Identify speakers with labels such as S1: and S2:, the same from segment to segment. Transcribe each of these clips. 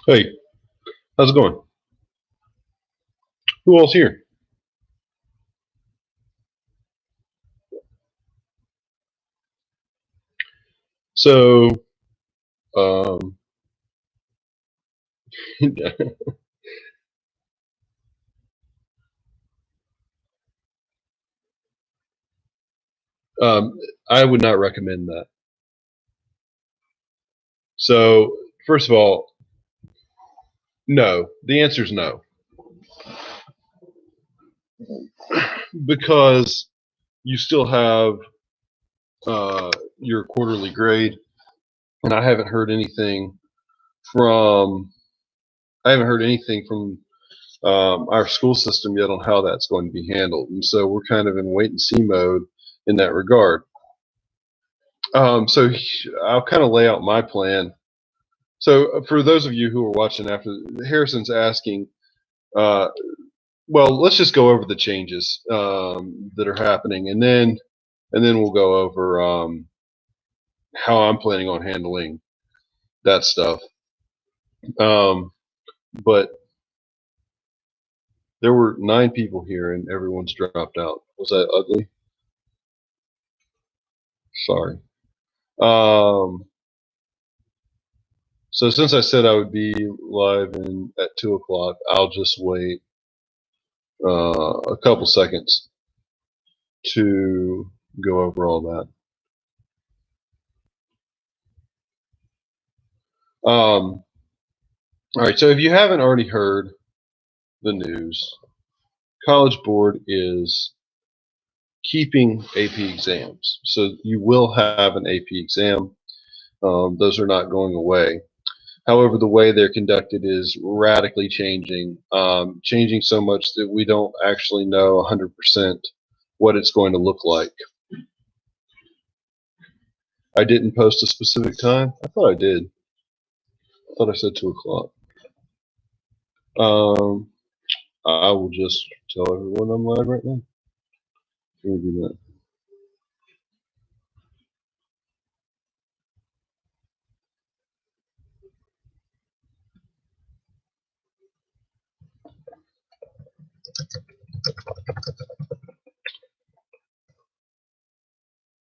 S1: Hey, how's it going? Who else here? So, um, um, I would not recommend that. So, first of all, no. The answer is no, because you still have your quarterly grade, and from I haven't heard anything from our school system yet on how that's going to be handled, and so we're kind of in wait and see mode in that regard. So I'll kind of lay out my plan. So for those of you who are watching after, Harrison's asking, uh, well, let's just go over the changes that are happening, and then we'll go over how I'm planning on handling that stuff. Um, but there were 9 people here, and everyone's dropped out. Was that ugly? Sorry. Um, so since I said I would be live at 2 o'clock, I'll just wait a couple seconds to go over all that. Um, all right. So if you haven't already heard the news, College Board is keeping AP exams. So you will have an AP exam. Those are not going away. However, the way they're conducted is radically changing so much that we don't actually know 100% what it's going to look like. I didn't post a specific time. I thought I did. I thought I said 2 o'clock. Um, I will just tell everyone I'm live right now. Let me do that.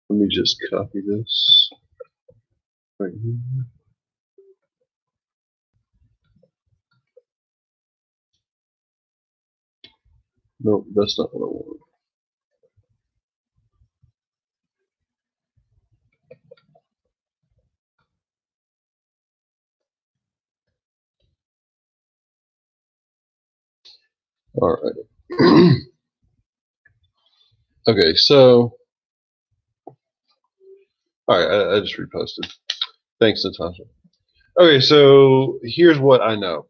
S1: Let me just copy this right here. Nope, that's not what I want. All right. Okay, so all right, I just reposted. Thanks, Natasha. Okay, so here's what I know.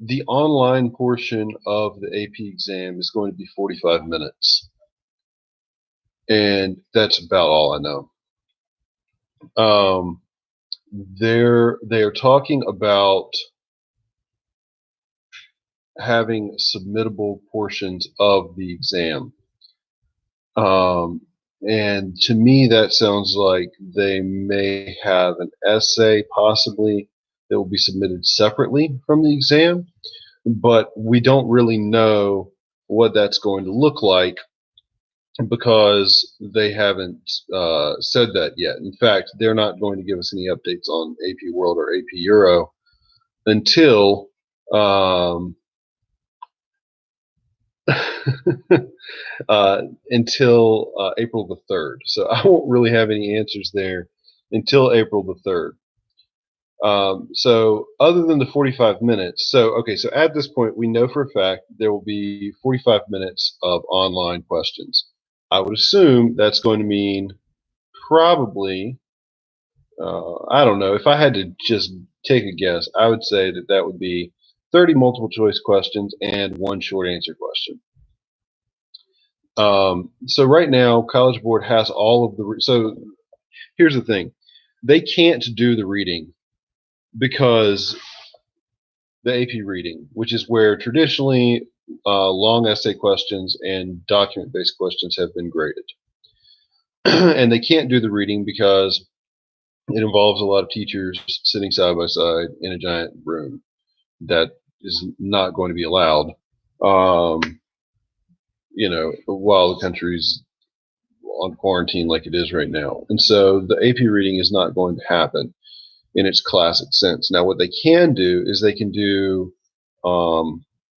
S1: The online portion of the AP exam is going to be 45 minutes, and that's about all I know. Um, they're talking about having submittable portions of the exam. And to me, that sounds like they may have an essay possibly that will be submitted separately from the exam, but we don't really know what that's going to look like because they haven't said that yet. In fact, they're not going to give us any updates on AP World or AP Euro until um, April the 3rd. So I won't really have any answers there until April the 3rd. So other than the 45 minutes, so at this point, we know for a fact there will be 45 minutes of online questions. I would assume that's going to mean probably, I don't know, if I had to just take a guess, I would say that would be 30 multiple choice questions and one short answer question. So right now, College Board has all of the. So here's the thing: they can't do the reading because the AP reading, which is where traditionally long essay questions and document-based questions have been graded, and they can't do the reading because it involves a lot of teachers sitting side by side in a giant room. that is not going to be allowed, um, while the country's on quarantine like it is right now. And so the AP reading is not going to happen in its classic sense. Now, what they can do is they can do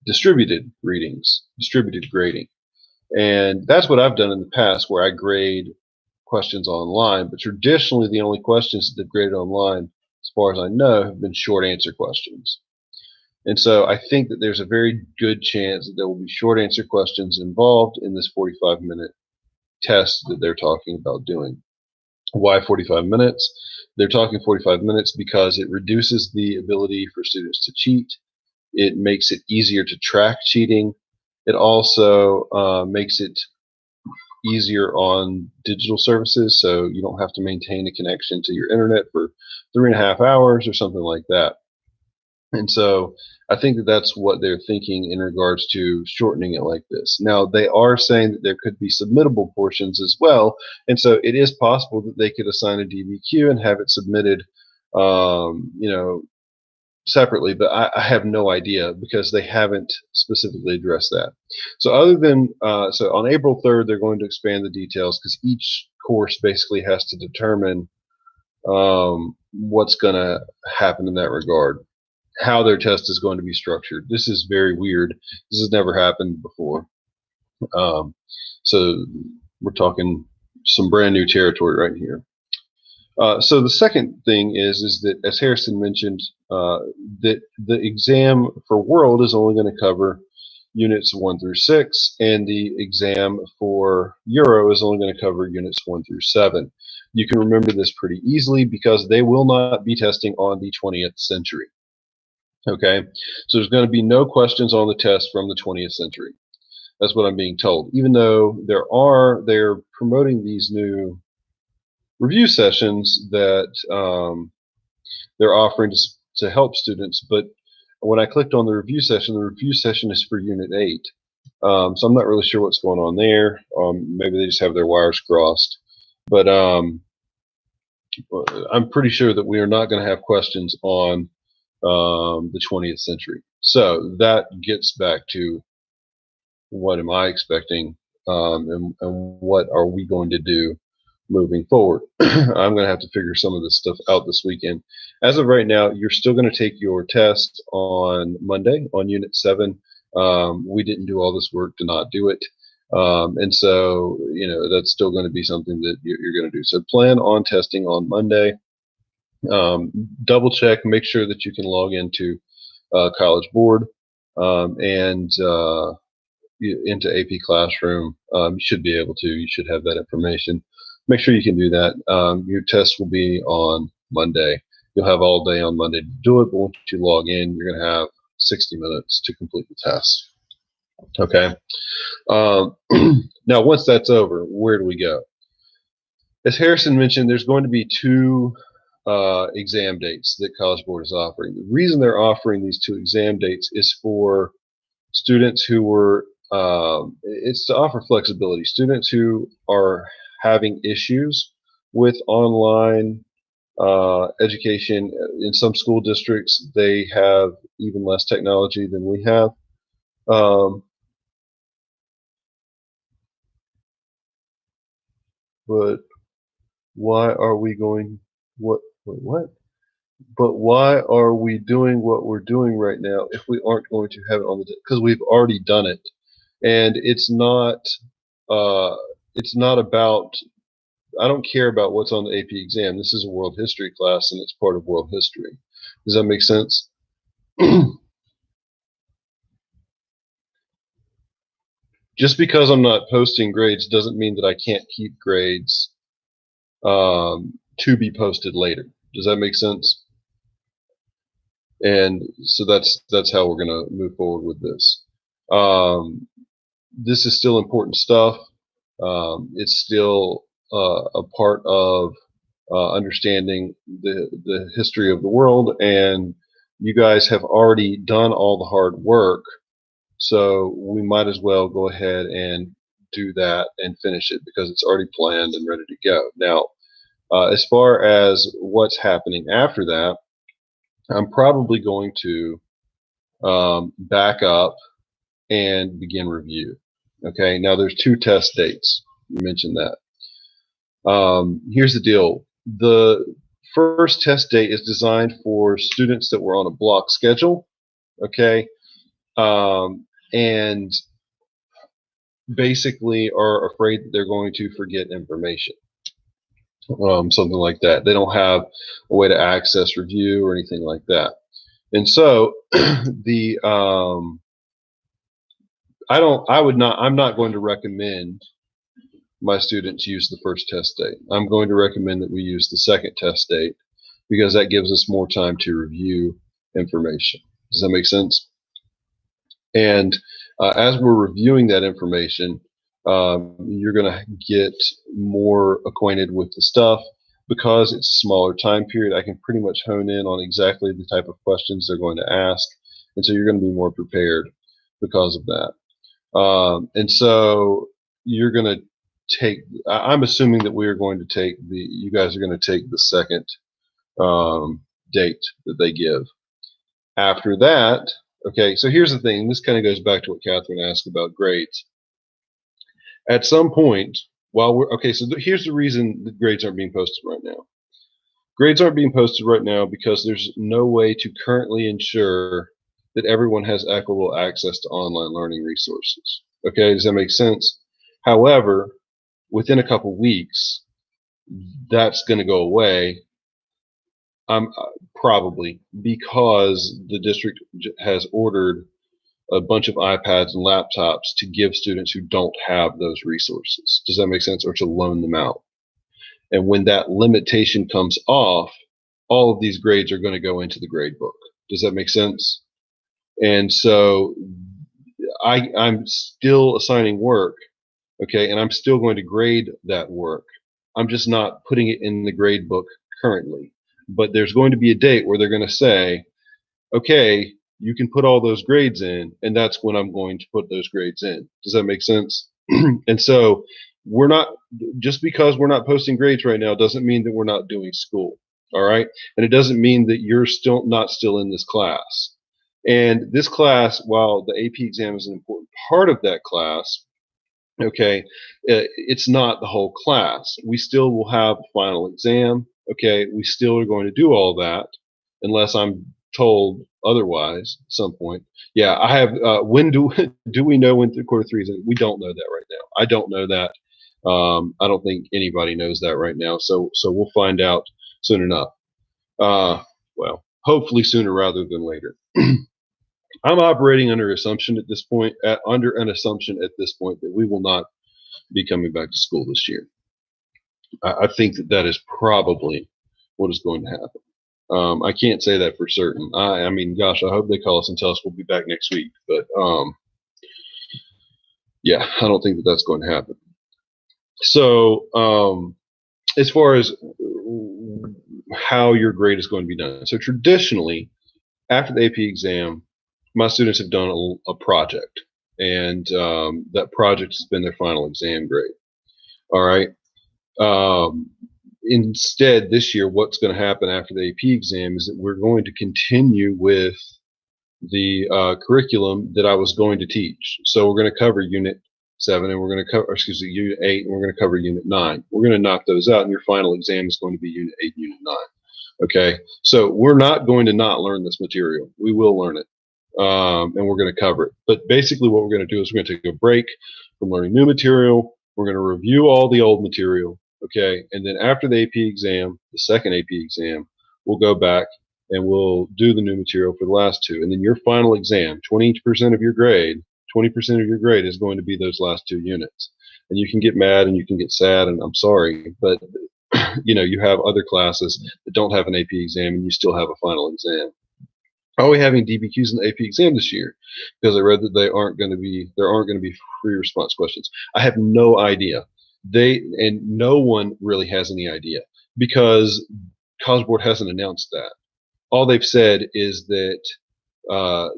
S1: distributed readings, distributed grading. And that's what I've done in the past, where I grade questions online. But traditionally, the only questions that they've graded online, as far as I know, have been short answer questions. And so I think that there's a very good chance that there will be short answer questions involved in this 45-minute test that they're talking about doing. Why 45 minutes? They're talking 45 minutes because it reduces the ability for students to cheat. It makes it easier to track cheating. It also makes it easier on digital services, so you don't have to maintain a connection to your internet for 3.5 hours or something like that. And so I think that that's what they're thinking in regards to shortening it like this. Now, they are saying that there could be submittable portions as well. And so it is possible that they could assign a DBQ and have it submitted, separately, but I have no idea because they haven't specifically addressed that. So other than, so on April 3rd, they're going to expand the details because each course basically has to determine what's going to happen in that regard, how their test is going to be structured. This is very weird. This has never happened before. So we're talking some brand new territory right here. So the second thing is that, as Harrison mentioned, that the exam for World is only going to cover units 1 through 6, and the exam for Euro is only going to cover units 1 through 7. You can remember this pretty easily because they will not be testing on the 20th century. Okay, so there's going to be no questions on the test from the 20th century. That's what I'm being told. Even though they're promoting these new review sessions that they're offering to help students, but when I clicked on the review session is for Unit 8. So I'm not really sure what's going on there. Maybe they just have their wires crossed. But I'm pretty sure that we are not going to have questions on the 20th century. So that gets back to what am I expecting, and what are we going to do moving forward. I'm going to have to figure some of this stuff out this weekend. As of right now, you're still going to take your test on Monday on Unit 7. We didn't do all this work to not do it. And so, that's still going to be something that you're going to do. So plan on testing on Monday. Double check, make sure that you can log into College Board and into AP Classroom. You should be able to. You should have that information. Make sure you can do that. Your test will be on Monday. You'll have all day on Monday to do it, but once you log in, you're going to have 60 minutes to complete the test. Okay. Now, once that's over, where do we go? As Harrison mentioned, there's going to be 2 exam dates that College Board is offering. The reason they're offering these 2 exam dates is for students who were, it's to offer flexibility. Students who are having issues with online education. In some school districts, they have even less technology than we have. But why are we going, what? But why are we doing what we're doing right now if we aren't going to have it on the, because we've already done it. And it's not about, I don't care about what's on the AP exam. This is a world history class and it's part of world history. Does that make sense? Just because I'm not posting grades doesn't mean that I can't keep grades to be posted later. Does that make sense? And so that's how we're going to move forward with this. This is still important stuff. It's still a part of understanding the history of the world, and you guys have already done all the hard work, so we might as well go ahead and do that and finish it because it's already planned and ready to go. Now, as far as what's happening after that, I'm probably going to back up, and begin review. Okay, now there's 2 test dates. You mentioned that. Here's the deal. The first test date is designed for students that were on a block schedule. Okay, and basically are afraid that they're going to forget information. Something like that. They don't have a way to access review or anything like that. And so the I'm not going to recommend my students use the first test date. I'm going to recommend that we use the second test date because that gives us more time to review information. Does that make sense? And as we're reviewing that information, you're going to get more acquainted with the stuff. Because it's a smaller time period, I can pretty much hone in on exactly the type of questions they're going to ask. And so you're going to be more prepared because of that. And so you're going to take, I'm assuming that we are going to take you guys are going to take the second date that they give. After that, okay, so here's the thing. This kind of goes back to what Catherine asked about grades. At some point, so here's the reason that grades aren't being posted right now. Grades aren't being posted right now because there's no way to currently ensure that everyone has equitable access to online learning resources. Okay, does that make sense? However, within a couple weeks, that's going to go away. Probably because the district has ordered a bunch of iPads and laptops to give students who don't have those resources. Does that make sense? Or to loan them out. And when that limitation comes off, all of these grades are going to go into the grade book. Does that make sense? And so I'm still assigning work, okay, and I'm still going to grade that work. I'm just not putting it in the grade book currently. But there's going to be a date where they're going to say, okay, you can put all those grades in, and that's when I'm going to put those grades in. Does that make sense? And so we're not, just because we're not posting grades right now doesn't mean that we're not doing school. All right. And it doesn't mean that you're still in this class. And this class, while the AP exam is an important part of that class, okay, it's not the whole class. We still will have a final exam. Okay, we still are going to do all that unless I'm told otherwise at some point. Yeah, I have. When do we know when quarter 3 is? We don't know that right now. I don't know that. I don't think anybody knows that right now. So we'll find out soon enough. Well, hopefully sooner rather than later. I'm operating under an assumption at this point that we will not be coming back to school this year. I think that is probably what is going to happen. I can't say that for certain. I mean, gosh, I hope they call us and tell us we'll be back next week. But yeah, I don't think that that's going to happen. So as far as how your grade is going to be done. So traditionally, after the AP exam, my students have done a project, and that project has been their final exam grade. All right. Instead, this year, what's going to happen after the AP exam is that we're going to continue with the curriculum that I was going to teach. So we're going to cover Unit 7, and we're going to cover, Unit 8, and we're going to cover Unit 9. We're going to knock those out, and your final exam is going to be Unit 8, Unit 9. Okay, so we're not going to not learn this material. We will learn it, and we're going to cover it. But basically what we're going to do is we're going to take a break from learning new material. We're going to review all the old material, okay? And then after the AP exam, the second AP exam, we'll go back and we'll do the new material for the last 2. And then your final exam, 20% of your grade is going to be those last 2 units. And you can get mad and you can get sad, and I'm sorry, but you have other classes that don't have an AP exam and you still have a final exam. Are we having DBQs in the AP exam this year? Because I read that there aren't going to be free response questions. I have no idea. And no one really has any idea because College Board hasn't announced that. All they've said is that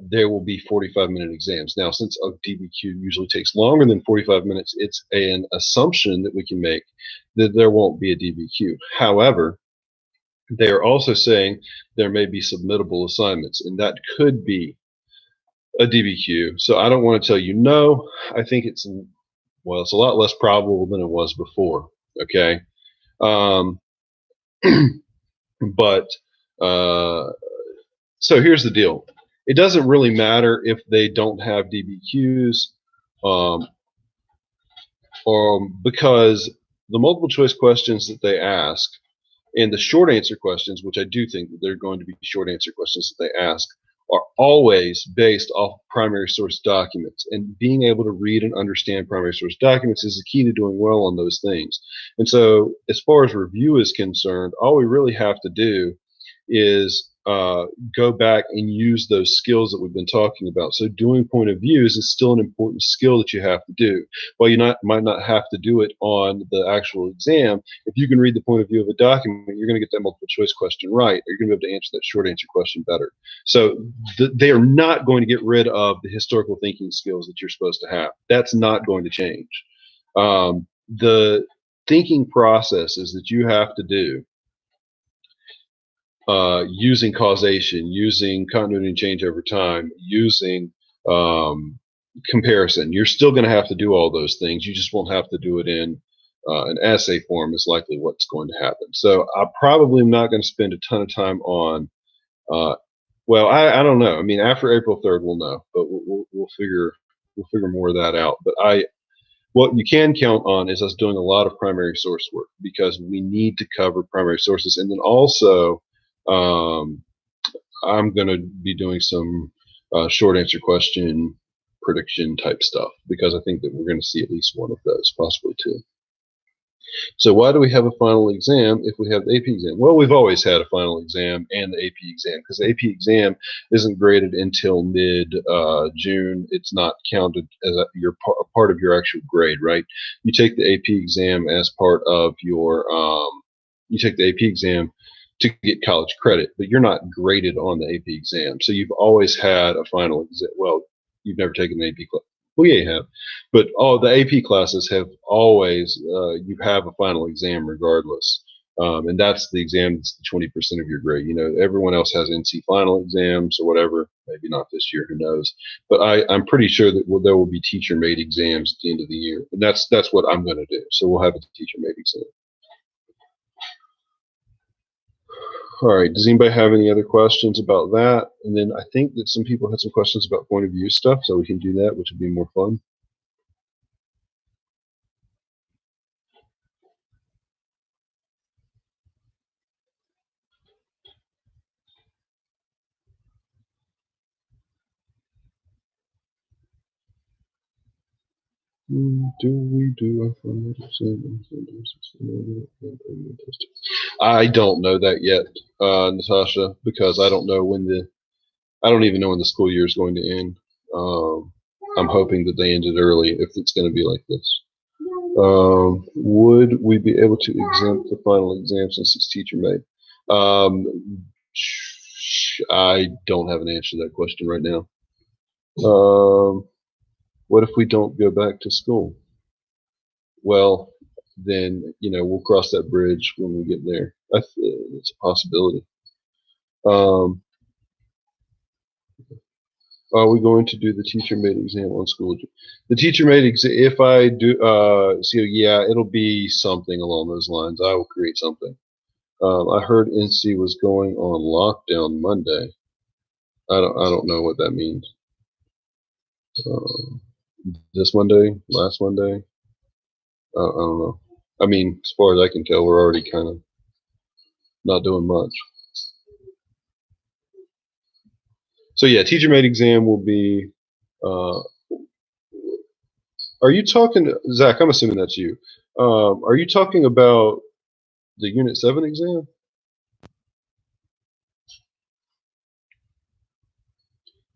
S1: there will be 45-minute exams. Now, since a DBQ usually takes longer than 45 minutes, it's an assumption that we can make that there won't be a DBQ. However, they are also saying there may be submittable assignments, and that could be a DBQ. So I don't want to tell you no. I think it's it's a lot less probable than it was before. Okay, um, but uh, so here's the deal. It doesn't really matter if they don't have DBQs, um, because the multiple choice questions that they ask and the short answer questions, which I do think that they're going to be short answer questions that they ask, are always based off primary source documents. And being able to read and understand primary source documents is the key to doing well on those things. And so, as far as review is concerned, all we really have to do is go back and use those skills that we've been talking about. So doing point of views is still an important skill that you have to do. While you might not have to do it on the actual exam, if you can read the point of view of a document, you're going to get that multiple choice question right, or you're going to be able to answer that short answer question better. So they are not going to get rid of the historical thinking skills that you're supposed to have. That's not going to change. The thinking processes that you have to do, using causation, using continuity and change over time, using um, comparison. You're still going to have to do all those things. You just won't have to do it in an essay form is likely what's going to happen. So I probably am not going to spend a ton of time on, I don't know. I mean, after April 3rd, we'll know, but we'll figure more of that out. But what you can count on is us doing a lot of primary source work because we need to cover primary sources. And then also, I'm going to be doing some short answer question prediction type stuff because I think that we're going to see at least one of those, possibly two. So why do we have a final exam if we have the AP exam? Well, we've always had a final exam and the AP exam because the AP exam isn't graded until mid June. It's not counted as a part of your actual grade, right? You take the AP exam as part of your you take the AP exam to get college credit, but you're not graded on the AP exam. So you've always had a final exam. Well, you've never taken the AP class. Well, yeah, you have. But all the AP classes have always, you have a final exam regardless. And that's the exam that's the 20% of your grade. You know, everyone else has NC final exams or whatever. Maybe not this year, who knows? But I'm pretty sure that there will be teacher-made exams at the end of the year. And that's what I'm going to do. So we'll have a teacher-made exam. All right. Does anybody have any other questions about that? And then I think that some people had some questions about point of view stuff, so we can do that, which would be more fun. Do we do a final exam? I don't know that yet, Natasha, because I don't know I don't even know when the school year is going to end. I'm hoping that they end it early if it's going to be like this. Would we be able to exempt the final exam since it's teacher made? I don't have an answer to that question right now. What if we don't go back to school? Well, then we'll cross that bridge when we get there. It's a possibility. Are we going to do the teacher-made exam on school? The teacher-made exam, if I do, so yeah, it'll be something along those lines. I will create something. I heard NC was going on lockdown Monday. I don't know what that means. This Monday, last Monday, I don't know. I mean, as far as I can tell, we're already kind of not doing much. So yeah, teacher-made exam will be. Are you talking, Zach? I'm assuming that's you. Are you talking about the Unit 7 exam?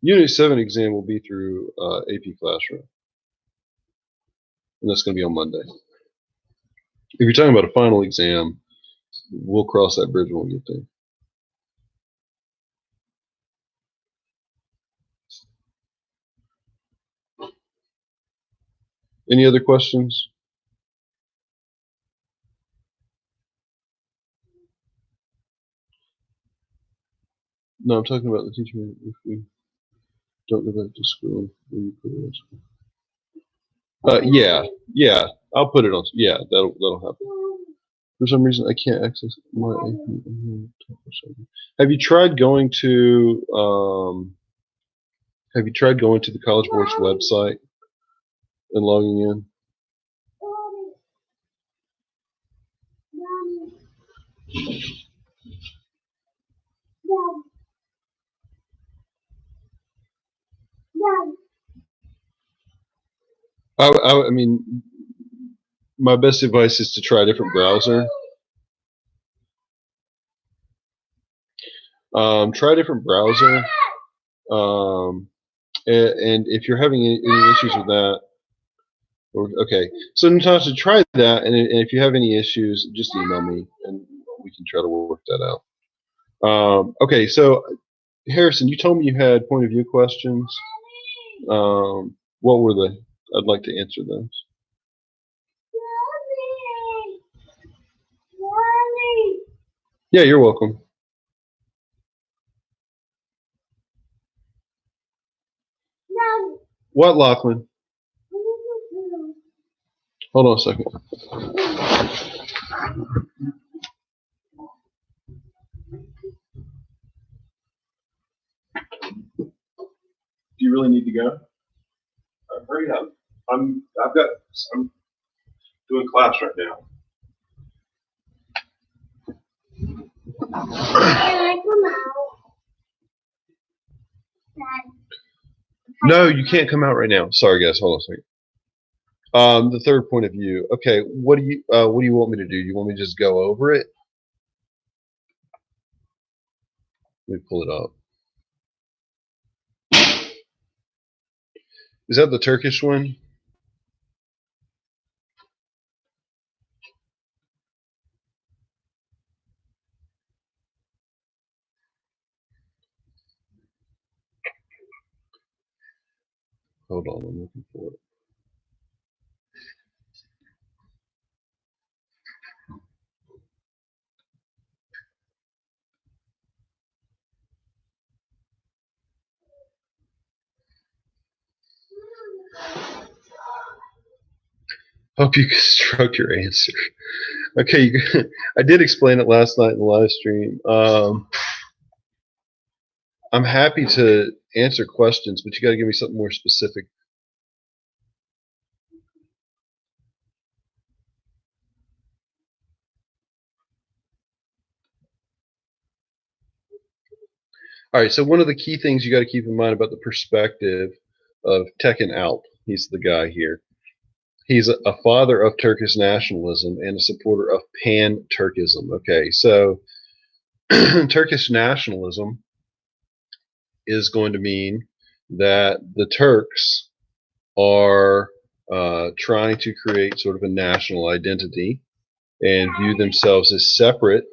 S1: Unit 7 exam will be through AP Classroom, and that's going to be on Monday. If you're talking about a final exam, we'll cross that bridge when we get there. Any other questions? No, I'm talking about the teacher. Don't go back to school. Yeah. I'll put it on. Yeah, that'll happen. For some reason, I can't access my. Have you tried going to Have you tried going to the College Board's website and logging in? I mean, my best advice is to try a different browser. Try a different browser. And if you're having any issues with that, okay. So Natasha, try that, and if you have any issues, just email me, and we can try to work that out. Okay, so Harrison, you told me you had point of view questions. What were they? I'd like to answer those. Yeah, you're welcome. What, Lachlan? Hold on a second. Do you really need to go? Hurry up. I'm doing class right now.
S2: Can I come out?
S1: No, you can't come out right now. Sorry, guys. Hold on a second. The third point of view. Okay, what do you want me to do? You want me to just go over it? Let me pull it up. Is that the Turkish one? Hold on, I'm looking for it. Hope you struck your answer. Okay, I did explain it last night in the live stream. I'm happy to answer questions, but you got to give me something more specific. All right, so one of the key things you got to keep in mind about the perspective of Tekin Alp, he's the guy here. He's a father of Turkish nationalism and a supporter of pan-Turkism. Okay, so Turkish nationalism is going to mean that the Turks are trying to create sort of a national identity and view themselves as separate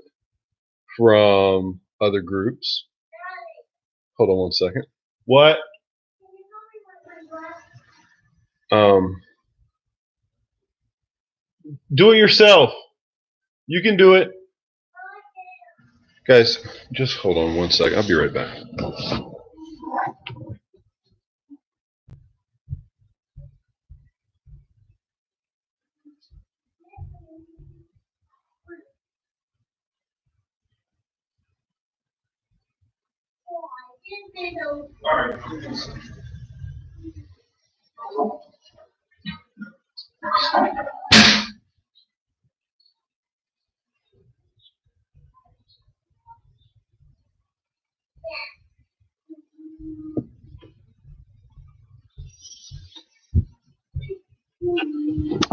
S1: from other groups. Hold on one second. What? Do it yourself. You can do it. Guys, just hold on one second. I'll be right back. All right.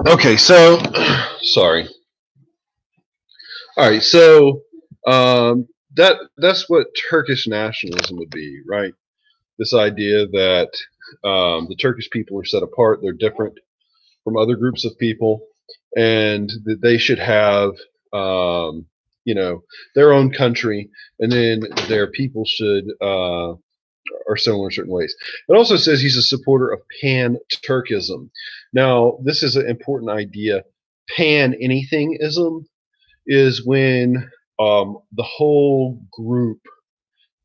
S1: Okay, so sorry. All right, so that's what Turkish nationalism would be, right? This idea that the Turkish people are set apart; they're different from other groups of people, and that they should have, their own country, and then their people should are similar in certain ways. It also says he's a supporter of pan-Turkism. Now, this is an important idea. Pan-anythingism is when the whole group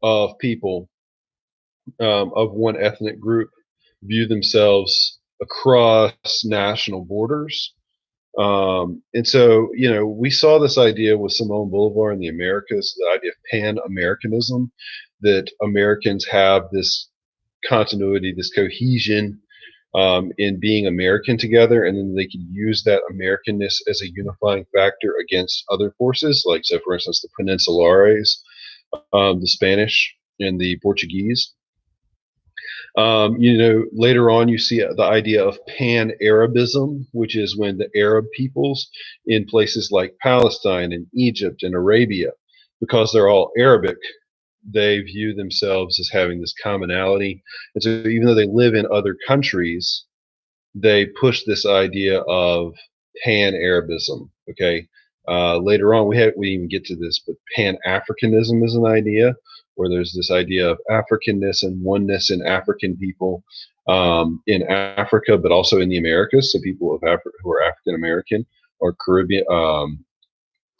S1: of people of one ethnic group view themselves across national borders. And so, we saw this idea with Simone Bolivar in the Americas, the idea of Pan-Americanism, that Americans have this continuity, this cohesion in being American together, and then they can use that Americanness as a unifying factor against other forces, like, so for instance, the Peninsulares, the Spanish and the Portuguese. Later on, you see the idea of pan-Arabism, which is when the Arab peoples in places like Palestine and Egypt and Arabia, because they're all Arabic, they view themselves as having this commonality. And so even though they live in other countries, they push this idea of pan-Arabism. Okay. Later on, we even get to this, but Pan-Africanism is an idea where there's this idea of Africanness and oneness in African people in Africa, but also in the Americas. So people of Africa who are African American or Caribbean,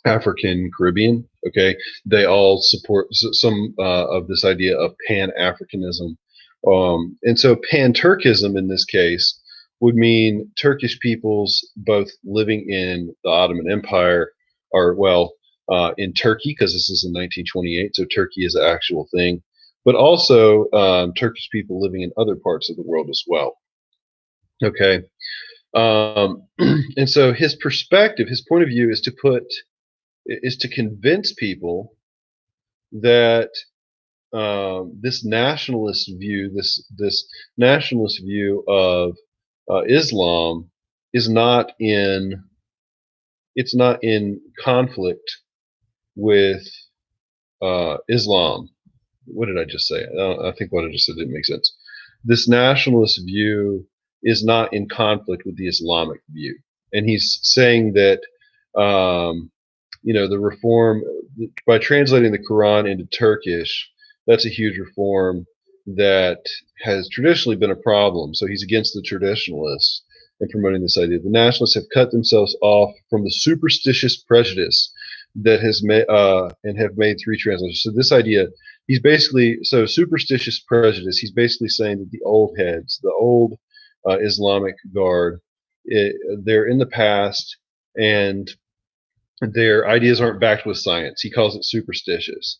S1: African Caribbean. Okay, they all support some of this idea of Pan-Africanism, and so Pan-Turkism in this case would mean Turkish peoples both living in the Ottoman Empire, or in Turkey, because this is in 1928, so Turkey is an actual thing, but also Turkish people living in other parts of the world as well. Okay, and so his perspective, his point of view, is to convince people that this nationalist view, this nationalist view of Islam, is not in conflict with Islam. What did I just say? I think what I just said didn't make sense. This nationalist view is not in conflict with the Islamic view, and he's saying that the reform by translating the Quran into Turkish, that's a huge reform that has traditionally been a problem. So he's against the traditionalists in promoting this idea. The nationalists have cut themselves off from the superstitious prejudice that has made and have made three translations. So this idea, superstitious prejudice, he's basically saying that the old heads, the old Islamic guard, they're in the past, and their ideas aren't backed with science. He calls it superstitious.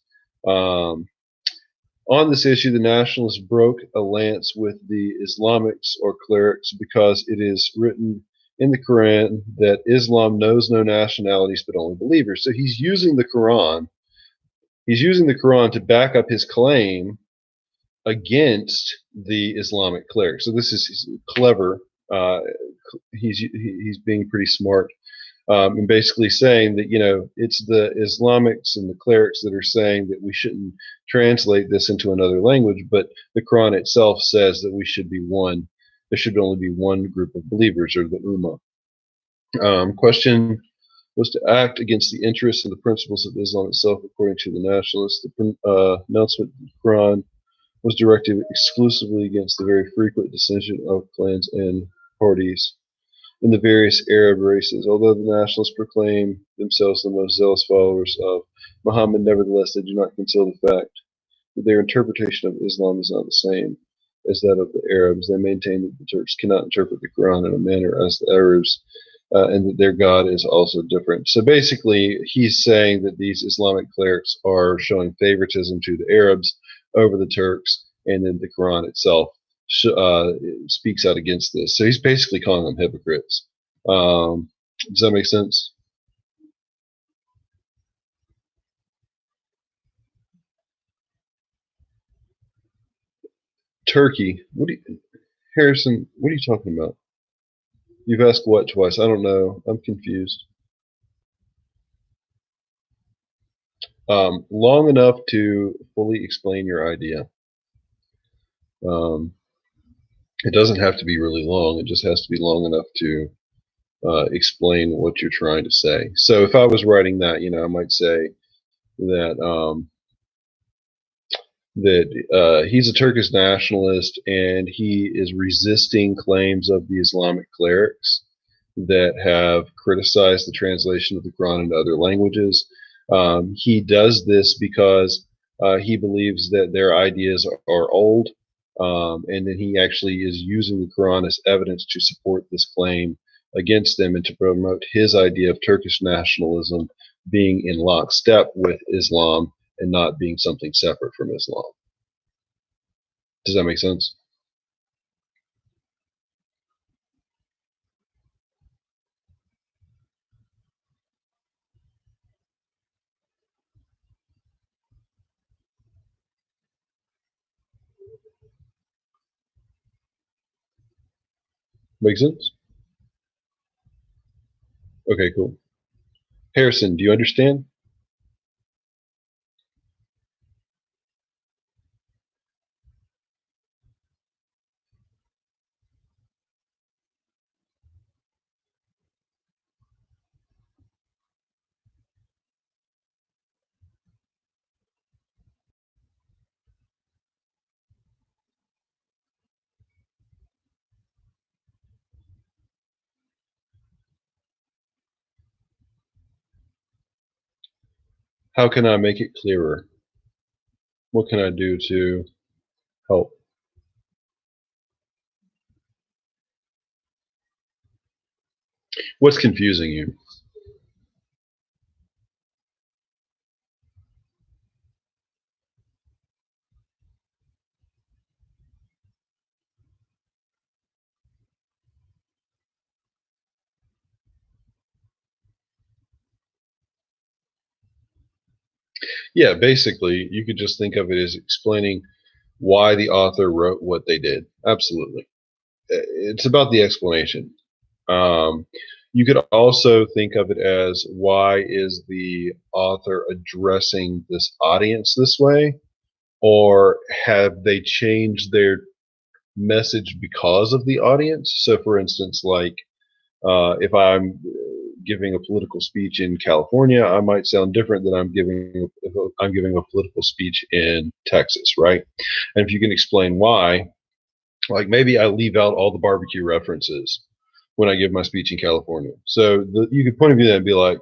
S1: On this issue, the nationalists broke a lance with the Islamics or clerics because it is written in the Quran that Islam knows no nationalities but only believers. So he's using the Quran. He's using the Quran to back up his claim against the Islamic clerics. So this is clever. He's being pretty smart. And basically saying that, it's the Islamics and the clerics that are saying that we shouldn't translate this into another language, but the Quran itself says that we should be one. There should only be one group of believers, or the Ummah. Question was to act against the interests and the principles of Islam itself, according to the nationalists. The announcement of the Quran was directed exclusively against the very frequent dissension of clans and parties in the various Arab races. Although the nationalists proclaim themselves the most zealous followers of Muhammad, nevertheless they do not conceal the fact that their interpretation of Islam is not the same as that of the Arabs. They maintain that the Turks cannot interpret the Quran in a manner as the Arabs, and that their God is also different. So basically, he's saying that these Islamic clerics are showing favoritism to the Arabs over the Turks, and then the Quran itself speaks out against this. So he's basically calling them hypocrites. Does that make sense? Turkey. Harrison, what are you talking about? You've asked what twice? I don't know. I'm confused. Long enough to fully explain your idea. It doesn't have to be really long. It just has to be long enough to explain what you're trying to say. So if I was writing that, I might say that he's a Turkish nationalist and he is resisting claims of the Islamic clerics that have criticized the translation of the Quran into other languages. He does this because he believes that their ideas are old And then he actually is using the Quran as evidence to support this claim against them and to promote his idea of Turkish nationalism being in lockstep with Islam and not being something separate from Islam. Does that make sense? Make sense? Okay, cool. Harrison, do you understand? How can I make it clearer? What can I do to help? What's confusing you? Yeah, basically, you could just think of it as explaining why the author wrote what they did. Absolutely. It's about the explanation. Um, you could also think of it as why is the author addressing this audience this way? Or have they changed their message because of the audience? So, for instance, like if I'm giving a political speech in California, I might sound different than if I'm giving a political speech in Texas, right? And if you can explain why, like maybe I leave out all the barbecue references when I give my speech in California. So you could point of view that and be like,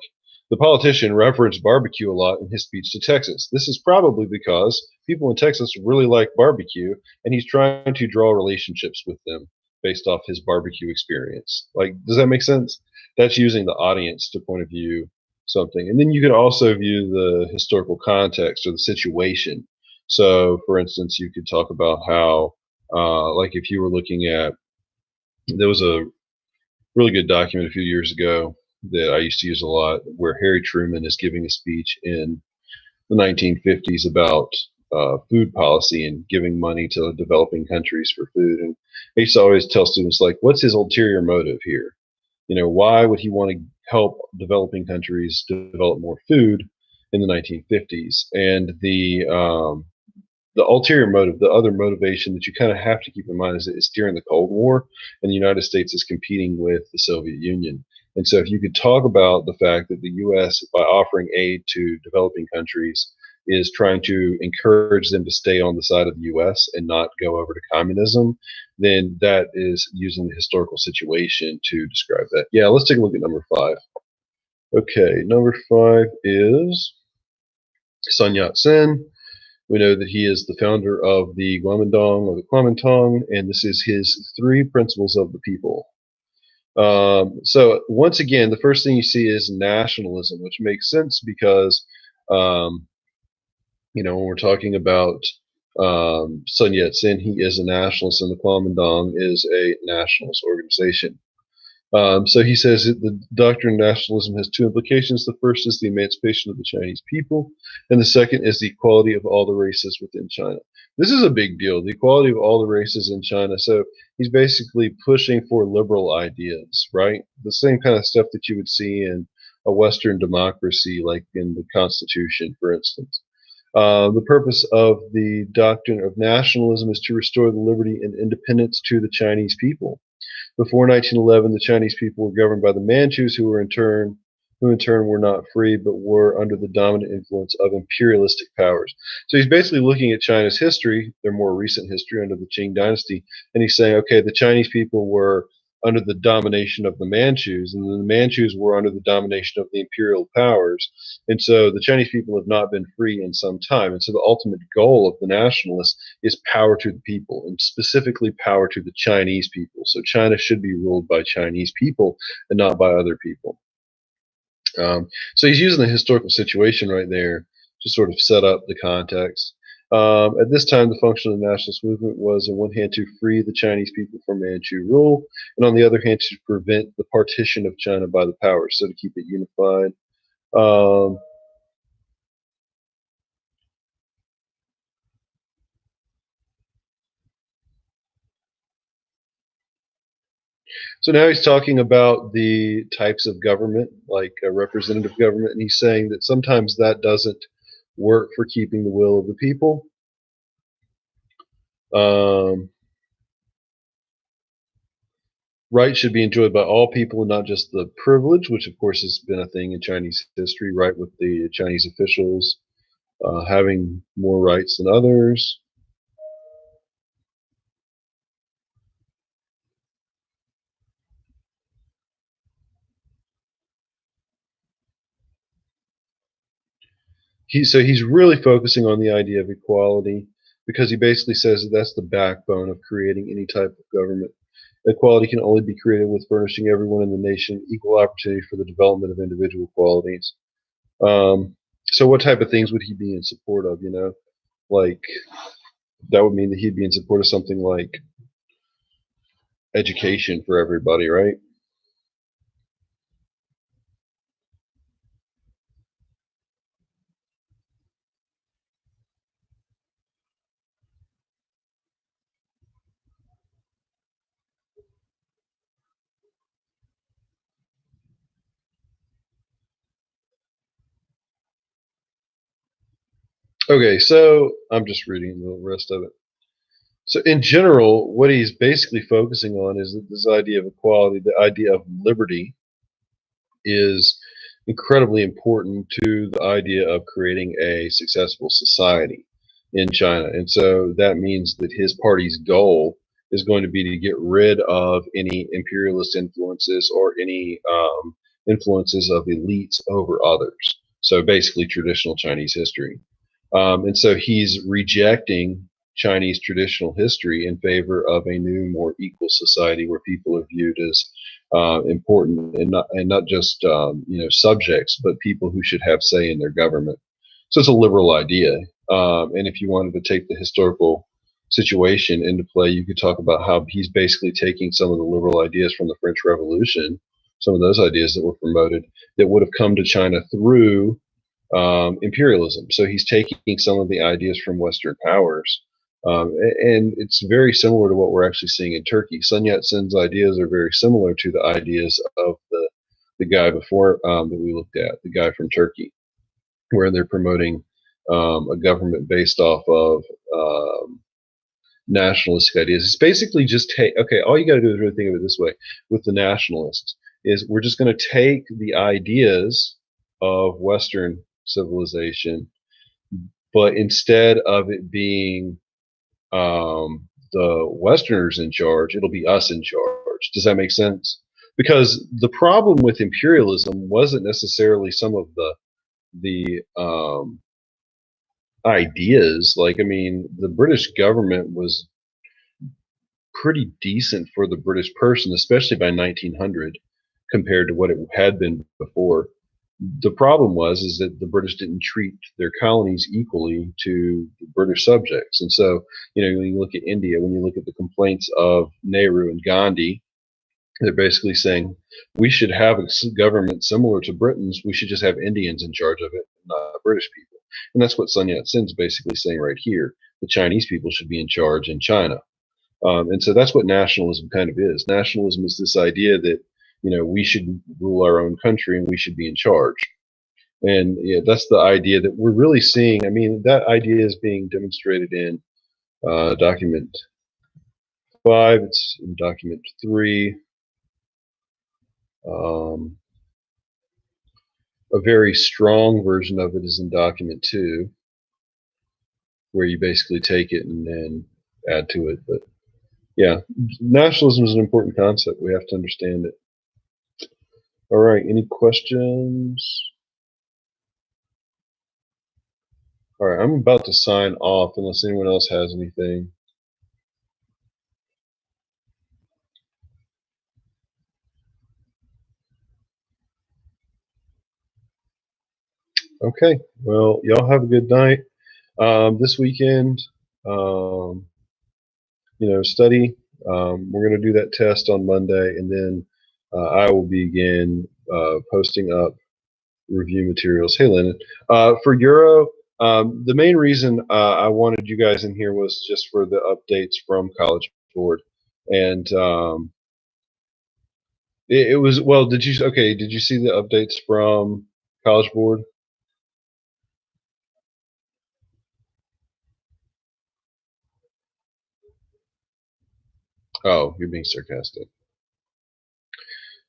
S1: the politician referenced barbecue a lot in his speech to Texas. This is probably because people in Texas really like barbecue, and he's trying to draw relationships with them based off his barbecue experience. Like, does that make sense? That's using the audience to point of view something. And then you could also view the historical context or the situation. So, for instance, you could talk about how, like, if you were looking at, there was a really good document a few years ago that I used to use a lot, where Harry Truman is giving a speech in the 1950s about food policy and giving money to developing countries for food. And I used to always tell students, like, what's his ulterior motive here? You know, why would he want to help developing countries develop more food in the 1950s? And the ulterior motive, the other motivation that you kind of have to keep in mind, is during the Cold War, and the United States is competing with the Soviet Union. And so, if you could talk about the fact that the U.S., by offering aid to developing countries, is trying to encourage them to stay on the side of the U.S. and not go over to communism, then that is using the historical situation to describe that. Yeah, let's take a look at number 5. Okay, number 5 is Sun Yat sen. We know that he is the founder of the Guomindang or the Kuomintang, and this is his 3 principles of the people. So once again, the first thing you see is nationalism, which makes sense because, um, when we're talking about Sun Yat-sen, he is a nationalist, and the Kuomintang is a nationalist organization. So he says that the doctrine of nationalism has 2 implications. The first is the emancipation of the Chinese people, and the second is the equality of all the races within China. This is a big deal, the equality of all the races in China. So he's basically pushing for liberal ideas, right? The same kind of stuff that you would see in a Western democracy, like in the Constitution, for instance. The purpose of the doctrine of nationalism is to restore the liberty and independence to the Chinese people. Before 1911, the Chinese people were governed by the Manchus, who in turn were not free, but were under the dominant influence of imperialistic powers. So he's basically looking at China's history, their more recent history under the Qing dynasty, and he's saying, okay, the Chinese people were under the domination of the Manchus, and the Manchus were under the domination of the imperial powers. And so the Chinese people have not been free in some time. And so the ultimate goal of the nationalists is power to the people, and specifically power to the Chinese people. So China should be ruled by Chinese people and not by other people. So he's using the historical situation right there to sort of set up the context. At this time, the function of the nationalist movement was, on one hand, to free the Chinese people from Manchu rule, and on the other hand, to prevent the partition of China by the powers, so to keep it unified. Um, so now he's talking about the types of government, like a representative government, and he's saying that sometimes that doesn't work for keeping the will of the people. Um, Rights should be enjoyed by all people and not just the privileged, which of course has been a thing in Chinese history, right, with the Chinese officials having more rights than others. So he's really focusing on the idea of equality, because he basically says that that's the backbone of creating any type of government. Equality can only be created with furnishing everyone in the nation equal opportunity for the development of individual qualities. So what type of things would he be in support of, Like, that would mean that he'd be in support of something like education for everybody, right? Okay, so I'm just reading the rest of it. So in general, what he's basically focusing on is that this idea of equality, the idea of liberty, is incredibly important to the idea of creating a successful society in China. And so that means that his party's goal is going to be to get rid of any imperialist influences or any influences of elites over others. So basically, traditional Chinese history. And so he's rejecting Chinese traditional history in favor of a new, more equal society where people are viewed as important and not just subjects, but people who should have say in their government. So it's a liberal idea. And if you wanted to take the historical situation into play, you could talk about how he's basically taking some of the liberal ideas from the French Revolution, some of those ideas that were promoted that would have come to China through imperialism. So he's taking some of the ideas from Western powers, and it's very similar to what we're actually seeing in Turkey. Sun Yat-sen's ideas are very similar to the ideas of the guy before that we looked at, the guy from Turkey, where they're promoting a government based off of nationalistic ideas. It's basically just okay, all you got to do is really think of it this way with the nationalists is we're just going to take the ideas of Western civilization, but instead of it being the Westerners in charge, it'll be us in charge. Does that make sense? Because the problem with imperialism wasn't necessarily some of the ideas. Like, I mean, the British government was pretty decent for the British person, especially by 1900, compared to what it had been before. The problem was is that the British didn't treat their colonies equally to the British subjects. And so, when you look at India, when you look at the complaints of Nehru and Gandhi, they're basically saying we should have a government similar to Britain's. We should just have Indians in charge of it, not British people. And that's what Sun Yat-sen's basically saying right here. The Chinese people should be in charge in China. And so that's what nationalism kind of is. Nationalism is this idea that we should rule our own country and we should be in charge. And yeah, that's the idea that we're really seeing. I mean, that idea is being demonstrated in document 5. It's in document 3. Um, a very strong version of it is in document 2, where you basically take it and then add to it. But Yeah, nationalism is an important concept. We have to understand it. All right, any questions? All right, I'm about to sign off unless anyone else has anything. Okay, well, y'all have a good night. This weekend, study. We're going to do that test on Monday, and then I will begin posting up review materials. Hey, Lennon. For Euro, the main reason I wanted you guys in here was just for the updates from College Board, and it was well. Did you okay? Did you see the updates from College Board? Oh, you're being sarcastic.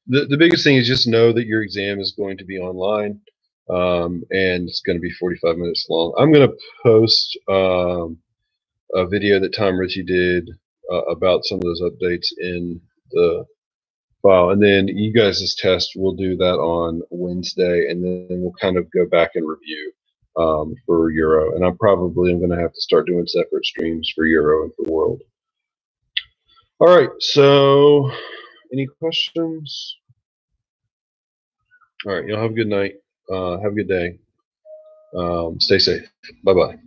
S1: The biggest thing is just know that your exam is going to be online, and it's going to be 45 minutes long. I'm going to post a video that Tom Ritchie did about some of those updates in the file, and then you guys' test we'll do that on Wednesday, and then we'll kind of go back and review for Euro. And I'm going to have to start doing separate streams for Euro and for World. All right, so any questions? All right, y'all have a good night. Have a good day. Stay safe. Bye bye.